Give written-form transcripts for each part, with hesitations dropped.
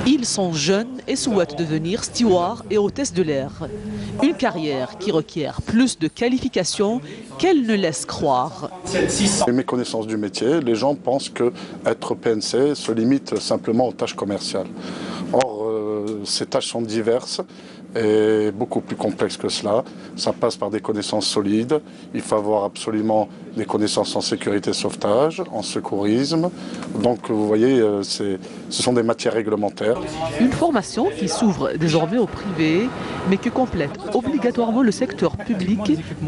Ils sont jeunes et souhaitent devenir stewards et hôtesses de l'air. Une carrière qui requiert plus de qualifications qu'elle ne laisse croire. Les méconnaissances du métier, les gens pensent qu'être PNC se limite simplement aux tâches commerciales. Or, ces tâches sont diverses et beaucoup plus complexes que cela. Ça passe par des connaissances solides. Il faut avoir absolument des connaissances en sécurité sauvetage, en secourisme. Donc vous voyez, ce sont des matières réglementaires. Une formation qui s'ouvre désormais au privé, mais qui complète obligatoirement le secteur public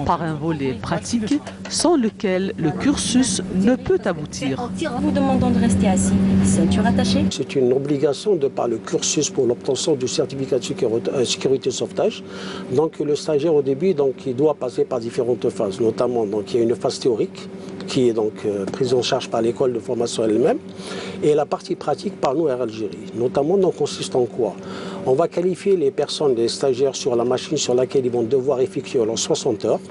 par un volet pratique sans lequel le cursus ne peut aboutir. Vous demandons de rester assis. Ceinture attachée. C'est une obligation de par le cursus pour l'obtention du certificat de sécurité sauvetage. Donc le stagiaire au début, il doit passer par différentes phases, notamment il y a une phase théorique qui est prise en charge par l'école de formation elle-même, et la partie pratique par nous Air Algérie. Notamment consiste en quoi? On va qualifier les personnes, les stagiaires sur la machine sur laquelle ils vont devoir effectuer leurs 60 heures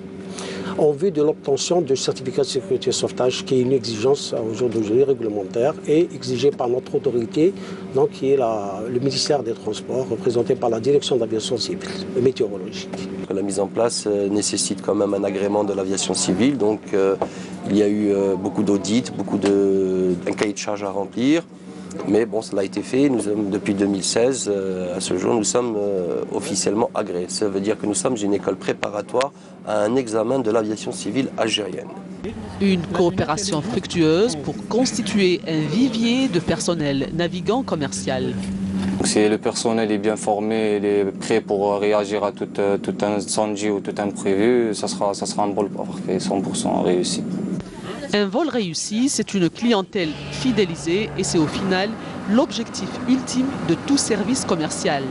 en vue de l'obtention du certificat de sécurité sauvetage, qui est une exigence aujourd'hui réglementaire et exigée par notre autorité, qui est le ministère des Transports, représenté par la direction d'aviation civile et météorologique. La mise en place nécessite quand même un agrément de l'aviation civile, donc il y a eu beaucoup d'audits, un cahier de charge à remplir. Mais bon, cela a été fait. Depuis 2016, à ce jour, nous sommes officiellement agréés. Ça veut dire que nous sommes une école préparatoire à un examen de l'aviation civile algérienne. Une coopération fructueuse pour constituer un vivier de personnel navigant commercial. Si le personnel est bien formé, il est prêt pour réagir à tout incendie ou tout imprévu, ça sera un vol parfait, 100% réussi. Un vol réussi, c'est une clientèle fidélisée et c'est au final l'objectif ultime de tout service commercial.